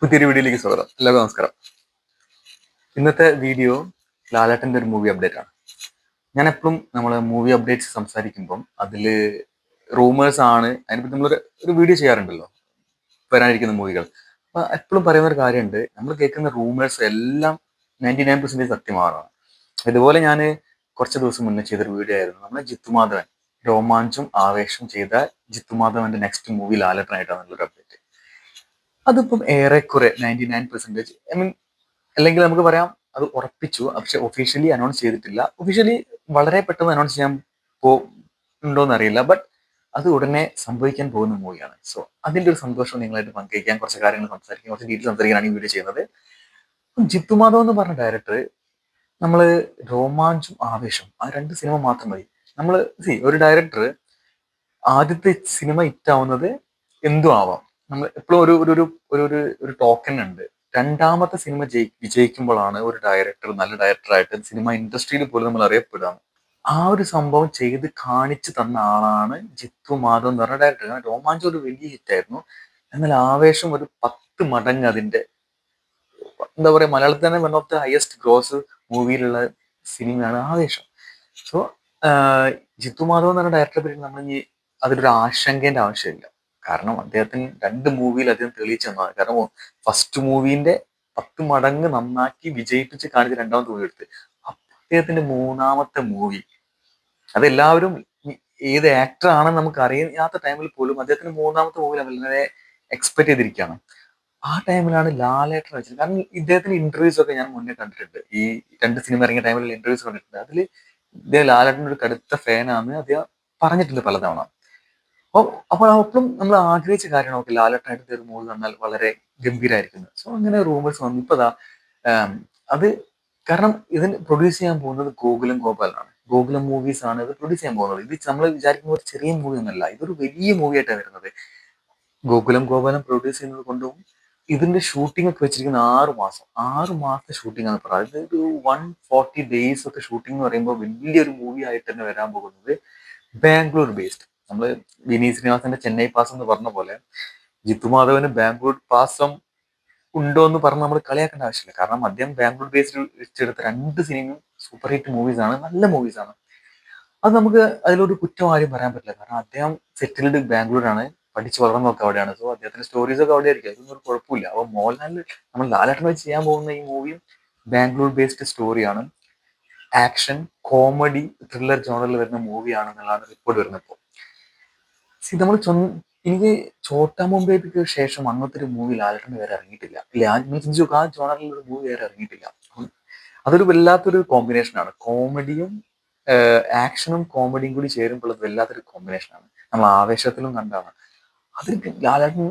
പുതിയൊരു വീഡിയോയിലേക്ക് സ്വാഗതം. എല്ലാവർക്കും നമസ്കാരം. ഇന്നത്തെ വീഡിയോ ലാലേട്ടന്റെ ഒരു മൂവി അപ്ഡേറ്റ് ആണ്. ഞാൻ എപ്പോഴും നമ്മൾ മൂവി അപ്ഡേറ്റ്സ് സംസാരിക്കുമ്പം അതിൽ റൂമേഴ്സ് ആണ് അതിനെപ്പറ്റി നമ്മളൊരു വീഡിയോ ചെയ്യാറുണ്ടല്ലോ, വരാനിരിക്കുന്ന മൂവികൾ. അപ്പൊ എപ്പോഴും പറയുന്ന ഒരു കാര്യമുണ്ട്, നമ്മൾ കേൾക്കുന്ന റൂമേഴ്സ് എല്ലാം 99% സത്യമാവാറാണ്. ഇതുപോലെ ഞാൻ കുറച്ച് ദിവസം മുന്നേ ചെയ്തൊരു വീഡിയോ ആയിരുന്നു, നമ്മുടെ ജിത്തുമാധവൻ രോമാഞ്ചും ആവേശം ചെയ്ത ജിത്തുമാധവന്റെ നെക്സ്റ്റ് മൂവി ലാലേട്ടനായിട്ടാണെന്നുള്ളൊരു അപ്ഡേറ്റ്. അതിപ്പം ഏറെക്കുറെ 99% ഐ മീൻ, അല്ലെങ്കിൽ നമുക്ക് പറയാം അത് ഉറപ്പിച്ചു, പക്ഷെ ഒഫീഷ്യലി അനൗൺസ് ചെയ്തിട്ടില്ല. ഒഫീഷ്യലി വളരെ പെട്ടെന്ന് അനൗൺസ് ചെയ്യാൻ ഉണ്ടോന്ന് അറിയില്ല, ബട്ട് അത് ഉടനെ സംഭവിക്കാൻ പോകുന്ന മൂവിയാണ്. സോ അതിന്റെ ഒരു സന്തോഷം നിങ്ങളായിട്ട് പങ്കുവയ്ക്കാൻ, കുറച്ച് കാര്യങ്ങൾ സംസാരിക്കാൻ, കുറച്ച് ഡീറ്റെയിൽ സംസാരിക്കാനാണ് ഈ വീഡിയോ ചെയ്യുന്നത്. ജിത്തു മാധവ് എന്ന് പറഞ്ഞ ഡയറക്ടർ, നമ്മള് രോമാഞ്ചും ആവേശം ആ രണ്ട് സിനിമ മാത്രം മതി. നമ്മള് ഒരു ഡയറക്ടർ ആദ്യത്തെ സിനിമ ഹിറ്റാവുന്നത് എന്തും ആവാം. നമ്മൾ എപ്പോഴും ഒരു ഒരു ഒരു ഒരു ഒരു ഒരു ടോക്കൺ ഉണ്ട്. രണ്ടാമത്തെ സിനിമ വിജയിക്കുമ്പോഴാണ് ഒരു ഡയറക്ടർ നല്ല ഡയറക്ടറായിട്ട് സിനിമ ഇൻഡസ്ട്രിയിൽ പോലും നമ്മൾ അറിയപ്പെടുക. ആ ഒരു സംഭവം ചെയ്ത് കാണിച്ചു തന്ന ആളാണ് ജിത്തു മാധവ് എന്ന് പറഞ്ഞ ഡയറക്ടർ. കാരണം രോമാഞ്ചം ഒരു വലിയ ഹിറ്റായിരുന്നു, എന്നാൽ ആവേശം ഒരു 10 മടങ്ങ് അതിന്റെ, എന്താ പറയുക, മലയാളത്തിൽ തന്നെ one of the highest gross മൂവിയിലുള്ള സിനിമയാണ് ആവേശം. സോ ജിത്തു മാധവ് എന്ന് പറഞ്ഞ ഡയറക്ടറെ പറ്റി നമ്മൾ ഇനി അതിലൊരു ആശങ്കേന്റെ ആവശ്യമില്ല. കാരണം അദ്ദേഹത്തിന് 2 മൂവിയിൽ അദ്ദേഹം തെളിയിച്ചു തന്നതാണ്. കാരണം ഫസ്റ്റ് മൂവിന്റെ 10 മടങ്ങ് നന്നാക്കി വിജയിപ്പിച്ച് കാണിച്ച് രണ്ടാമത്തെ മൂവി എടുത്ത്. അപ്പൊ അദ്ദേഹത്തിന്റെ മൂന്നാമത്തെ മൂവി, അതെല്ലാവരും ഏത് ആക്ടർ ആണെന്ന് നമുക്ക് അറിയാത്ത ടൈമിൽ പോലും അദ്ദേഹത്തിന്റെ മൂന്നാമത്തെ മൂവിയിൽ വളരെ എക്സ്പെക്ട് ചെയ്തിരിക്കുകയാണ്. ആ ടൈമിലാണ് ലാലേട്ടൻ വെച്ചത്. കാരണം ഇദ്ദേഹത്തിന്റെ ഇന്റർവ്യൂസ് ഒക്കെ ഞാൻ മുന്നേ കണ്ടിട്ടുണ്ട്, ഈ 2 സിനിമ ഇറങ്ങിയ ടൈമിലുള്ള ഇന്റർവ്യൂസ് കണ്ടിട്ടുണ്ട്. അതിൽ ഇദ്ദേഹം ലാലേട്ടൻ്റെ ഒരു കടുത്ത ഫാനാണ് അദ്ദേഹം പറഞ്ഞിട്ടുണ്ട് പലതവണ. അപ്പോൾ അപ്പോഴും നമ്മൾ ആഗ്രഹിച്ച കാര്യം നമുക്ക് ലാലേട്ടനായിട്ട് ഒരു മൂവി വന്നാൽ വളരെ ഗംഭീരമായിരിക്കുന്നത്. സോ അങ്ങനെ റൂമേഴ്സ് വന്നു. ഇപ്പതാ അത്, കാരണം ഇതിന് പ്രൊഡ്യൂസ് ചെയ്യാൻ പോകുന്നത് ഗോകുലം ഗോപാലാണ്. ഗോകുലം മൂവീസ് ആണ് ഇത് പ്രൊഡ്യൂസ് ചെയ്യാൻ പോകുന്നത്. ഇത് നമ്മൾ വിചാരിക്കുന്ന ഒരു ചെറിയ മൂവി ഒന്നല്ല, ഇതൊരു വലിയ മൂവി ആയിട്ടാണ് വരുന്നത്. ഗോകുലം ഗോപാലം പ്രൊഡ്യൂസ് ചെയ്യുന്നത് കൊണ്ടും ഇതിന്റെ ഷൂട്ടിംഗ് ഒക്കെ വെച്ചിരിക്കുന്ന 6 മാസത്തെ ഷൂട്ടിംഗ് ആണ് പറയുന്നത്. ഇത് ഒരു 140 days ഒക്കെ ഷൂട്ടിംഗ് എന്ന് പറയുമ്പോൾ വലിയൊരു മൂവി ആയിട്ട് തന്നെ വരാൻ പോകുന്നത്. ബാംഗ്ലൂർ ബേസ്ഡ്, നമ്മൾ വിനീത് ശ്രീനിവാസന്റെ ചെന്നൈ പാസ് എന്ന് പറഞ്ഞ പോലെ ജിത്തുമാധവന് ബാംഗ്ലൂർ പാസം ഉണ്ടോ എന്ന് പറഞ്ഞ് നമ്മൾ കളിയാക്കേണ്ട ആവശ്യമില്ല. കാരണം അദ്ദേഹം ബാംഗ്ലൂർ ബേസ്ഡ് വെച്ചെടുത്ത 2 സിനിമയും സൂപ്പർ ഹിറ്റ് മൂവീസ് ആണ്, നല്ല മൂവീസ് ആണ്. അത് നമുക്ക് അതിലൊരു കുറ്റം ആരും പറയാൻ പറ്റില്ല. കാരണം അദ്ദേഹം സെറ്റിൽഡ് ബാംഗ്ലൂരാണ്, പഠിച്ചു വളർന്നൊക്കെ അവിടെയാണ്. സോ അദ്ദേഹത്തിന്റെ സ്റ്റോറീസ് ഒക്കെ അവിടെ ആയിരിക്കും, അതൊന്നും ഒരു കുഴപ്പമില്ല. അപ്പോൾ മോഹൻലാൽ, നമ്മൾ ലാലേട്ടൻ വെച്ച് ചെയ്യാൻ പോകുന്ന ഈ മൂവിയും ബാംഗ്ലൂർ ബേസ്ഡ് സ്റ്റോറിയാണ്. ആക്ഷൻ കോമഡി ത്രില്ലർ ജോണറിൽ വരുന്ന മൂവിയാണെന്നുള്ളതാണ് റിപ്പോർട്ട് വരുന്നത്. ഇപ്പോൾ നമ്മൾ എനിക്ക് ചോട്ടാ മുംബൈക്ക് ശേഷം അങ്ങനത്തെ ഒരു മൂവി ലാലേട്ടന് വേറെ ഇറങ്ങിയിട്ടില്ല. ഇല്ല, ആ ജോണറിൽ ഒരു മൂവി വേറെ ഇറങ്ങിയിട്ടില്ല. അതൊരു വല്ലാത്തൊരു കോമ്പിനേഷനാണ്. കോമഡിയും ആക്ഷനും കോമഡിയും കൂടി ചേരുമ്പോൾ അത് വല്ലാത്തൊരു കോമ്പിനേഷനാണ്. നമ്മൾ ആവേശത്തിലും കണ്ടാണ് അതിൽ ലാലേട്ടൻ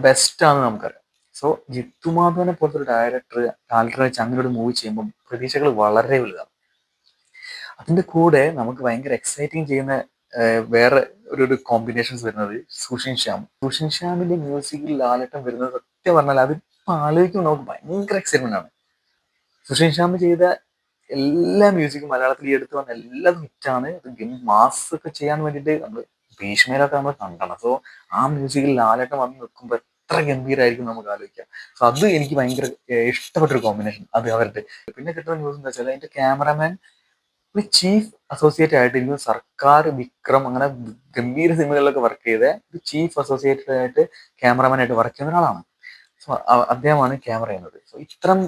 ബെസ്റ്റ് ആണെന്ന് നമുക്കറിയാം. സോ ജിത്തുമാധവനെ പോലത്തെ ഒരു ഡയറക്ടർ വെച്ച് അങ്ങനെ ഒരു മൂവി ചെയ്യുമ്പോൾ പ്രതീക്ഷകൾ വളരെ വലുതാണ്. അതിന്റെ കൂടെ നമുക്ക് ഭയങ്കര എക്സൈറ്റിംഗ് ചെയ്യുന്ന വേറെ ഒരു കോമ്പിനേഷൻസ് വരുന്നത് സുഷിൻ ശ്യാമിന്റെ മ്യൂസിക്കിൽ ലാലേട്ടൻ വരുന്നത്, സത്യം പറഞ്ഞാൽ അത് ആലോചിക്കുമ്പോൾ നമുക്ക് ഭയങ്കര എക്സൈറ്റ്മെന്റ് ആണ്. സുഷിൻ ശ്യാം ചെയ്ത എല്ലാ മ്യൂസിക്കും മലയാളത്തിൽ ഈ എടുത്ത് വന്ന എല്ലാം ഹിറ്റാണ്. മാസ് ഒക്കെ ചെയ്യാൻ വേണ്ടിയിട്ട് നമ്മൾ ഭീഷ്മയിലൊക്കെ നമ്മൾ കണ്ടണം. സോ ആ മ്യൂസിക്കിൽ ലാലേട്ടൻ വന്ന് നിൽക്കുമ്പോൾ എത്ര ഗംഭീരമായിരിക്കും നമുക്ക് ആലോചിക്കാം. സോ അത് എനിക്ക് ഭയങ്കര ഇഷ്ടപ്പെട്ടൊരു കോമ്പിനേഷൻ അത് അവരുടെ. പിന്നെ കിട്ടുന്ന ന്യൂസ് എന്താ വെച്ചാൽ അതിന്റെ ക്യാമറമാൻ ചീഫ് അസോസിയേറ്റ് ആയിട്ട് ഇരിക്കും. സർക്കാർ, വിക്രം, അങ്ങനെ ഗംഭീര സിനിമകളിലൊക്കെ വർക്ക് ചെയ്ത ചീഫ് അസോസിയേറ്റഡ് ആയിട്ട് ക്യാമറമാൻ ആയിട്ട് വർക്ക് ചെയ്യുന്ന ഒരാളാണ്. സോ അദ്ദേഹമാണ് ക്യാമറ ചെയ്യുന്നത്. സോ ഇത്തരം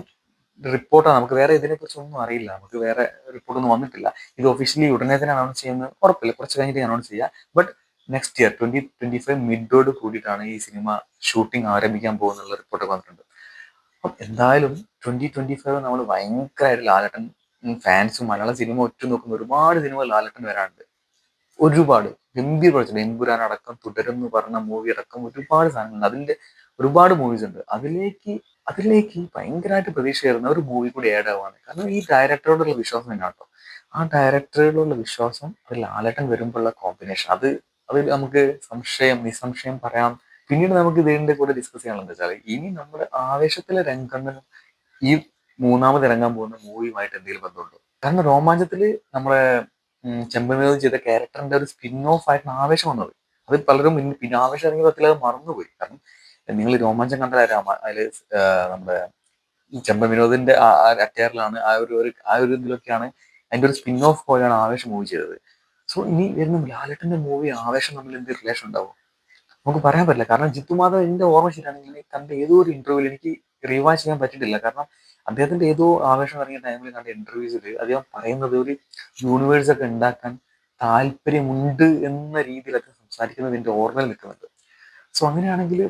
റിപ്പോർട്ടാണ്, നമുക്ക് വേറെ ഇതിനെ കുറിച്ച് ഒന്നും അറിയില്ല, നമുക്ക് വേറെ റിപ്പോർട്ടൊന്നും വന്നിട്ടില്ല. ഇത് ഒഫീഷ്യലി ഉടനെ തന്നെ അനൗൺസ് ചെയ്യുന്നത് ഉറപ്പില്ല, കുറച്ച് കഴിഞ്ഞിട്ട് അനൗൺസ് ചെയ്യുക. ബട്ട് നെക്സ്റ്റ് ഇയർ 2025 മിഡോട് കൂടിയിട്ടാണ് ഈ സിനിമ ഷൂട്ടിംഗ് ആരംഭിക്കാൻ പോകുന്നുള്ള റിപ്പോർട്ട് വന്നിട്ടുണ്ട്. അപ്പം എന്തായാലും 2025 നമ്മൾ ഭയങ്കരമായിട്ട് ലാലേട്ടൻ ഫാൻസും മലയാള സിനിമ നോക്കുന്ന ഒരുപാട് സിനിമകൾ ലാലേട്ടൻ വരാനുണ്ട്. ഒരുപാട് ഗംഭീര പ്രൊജക്ട്, എമ്പുരാൻ അടക്കം, തുടരുന്നു പറഞ്ഞ മൂവി അടക്കം ഒരുപാട് സാധനങ്ങളുണ്ട്. അതിന്റെ ഒരുപാട് മൂവീസ് ഉണ്ട്. അതിലേക്ക് ഭയങ്കരമായിട്ട് പ്രതീക്ഷ കയറുന്ന ഒരു മൂവി കൂടി ആഡ് ആവുകയാണ്. കാരണം ഈ ഡയറക്ടറോടുള്ള വിശ്വാസം തന്നെ കേട്ടോ. ആ ഡയറക്ടറോടുള്ള വിശ്വാസം, അത് ലാലേട്ടൻ വരുമ്പോഴുള്ള കോമ്പിനേഷൻ, അത് നമുക്ക് നിസ്സംശയം പറയാം. പിന്നീട് നമുക്ക് ഇതിന്റെ കൂടെ ഡിസ്കസ് ചെയ്യാനുള്ളത് വെച്ചാൽ, ഇനി നമ്മുടെ ആവേശത്തിലെ രംഗങ്ങളും ഈ മൂന്നാമത് ഇറങ്ങാൻ പോകുന്ന മൂവിയുമായിട്ട് എന്തെങ്കിലും ബന്ധമുണ്ടോ? കാരണം രോമാഞ്ചത്തില് നമ്മളെ ചെമ്പനീർ ചെയ്ത ക്യാരക്ടറിന്റെ ഒരു സ്പിൻ ഓഫ് ആയിട്ടാണ് ആവേശം വന്നത്. അത് പലരും പിന്നെ ആവേശം ഇറങ്ങിയ പത്തിൽ അത് മറന്നുപോയി. കാരണം നിങ്ങൾ രോമാഞ്ചം കണ്ട അതില് നമ്മുടെ ചെമ്പ വിനോദിന്റെ അറ്റയറിലാണ് ആ ഒരു ഇതിലൊക്കെയാണ് അതിന്റെ ഒരു സ്പിൻ ഓഫ് പോലെയാണ് ആവേശം മൂവി ചെയ്തത്. സോ ഇനി വരുന്ന ലാലേട്ടന്റെ മൂവി ആവേശം തമ്മിൽ എന്ത് റിലേഷൻ ഉണ്ടാവും നമുക്ക് പറയാൻ പറ്റില്ല. കാരണം ജിത്തു മാധവ് എന്റെ ഓർമ്മ ശരിയാണെങ്കിൽ കണ്ട ഏതോ ഒരു ഇന്റർവ്യൂവിൽ എനിക്ക് റിവാച്ച് ചെയ്യാൻ പറ്റിയിട്ടില്ല. കാരണം അദ്ദേഹത്തിന്റെ ഏതോ ആവേശം ഇറങ്ങിയ ടൈമിൽ കണ്ട ഇന്റർവ്യൂസിൽ അദ്ദേഹം പറയുന്നത് ഒരു യൂണിവേഴ്സ് ഒക്കെ ഉണ്ടാക്കാൻ താല്പര്യമുണ്ട് എന്ന രീതിയിലൊക്കെ സംസാരിക്കുന്നത് എന്റെ ഓർമ്മയിൽ നിൽക്കുന്നുണ്ട്. സോ അങ്ങനെയാണെങ്കിൽ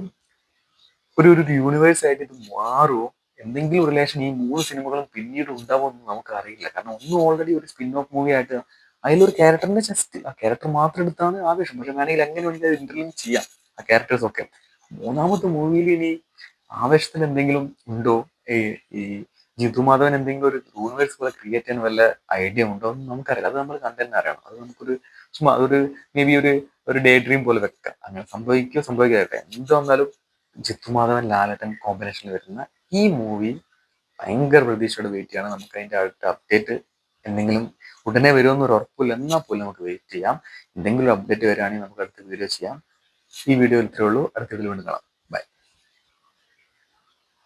ഒരു യൂണിവേഴ്സ് ആയിട്ട് ഇത് മാറുമോ, എന്തെങ്കിലും റിലേഷൻ ഈ 3 സിനിമകളും പിന്നീട് ഉണ്ടാവുമോ എന്ന് നമുക്ക് അറിയില്ല. കാരണം ഒന്നും ഓൾറെഡി ഒരു സ്പിൻ ഓഫ് മൂവി ആയിട്ട് അതിലൊരു ക്യാരക്ടറിന്റെ ജസ്റ്റ് ആ ക്യാരക്ടർ മാത്രം എടുത്താണ് ആവേശം. പക്ഷെ വേണമെങ്കിൽ എങ്ങനെ വേണമെങ്കിൽ ഇന്റർലിങ്ക് ചെയ്യാം ആ ക്യാരക്ടേഴ്സ് ഒക്കെ. മൂന്നാമത്തെ മൂവിയിൽ ഇനി ആവേശത്തിന് എന്തെങ്കിലും ഉണ്ടോ, ഈ ഈ ജിതു മാധവൻ എന്തെങ്കിലും ഒരു യൂണിവേഴ്സ് പോലെ ക്രിയേറ്റ് ചെയ്യാൻ വല്ല ഐഡിയ ഉണ്ടോ എന്ന് നമുക്കറിയില്ല. അത് നമ്മൾ കണ്ടന്റ് അറിയണം. അത് നമുക്കൊരു ചുമ്മാ അതൊരു മേ ബി ഒരു ഡേ ഡ്രീം പോലെ വെക്കാം. അങ്ങനെ സംഭവിക്കോ സംഭവിക്കാതെ എന്ത് വന്നാലും ജിത്തുമാധവൻ ലാലേട്ടൻ കോമ്പിനേഷനിൽ വരുന്ന ഈ മൂവി ഭയങ്കര പ്രതീക്ഷയോടെ വെയിറ്റ് ചെയ്യണം. നമുക്ക് അതിന്റെ അടുത്ത അപ്ഡേറ്റ് എന്തെങ്കിലും ഉടനെ വരുമെന്ന് ഒരു ഉറപ്പില്ല, എന്നാൽ പോലും നമുക്ക് വെയിറ്റ് ചെയ്യാം. എന്തെങ്കിലും അപ്ഡേറ്റ് വരികയാണെങ്കിൽ നമുക്ക് അടുത്ത വീഡിയോ ചെയ്യാം. ഈ വീഡിയോ ഇത്രയേ ഉള്ളൂ. അടുത്ത വീഡിയോ വീണ്ടും കാണാം.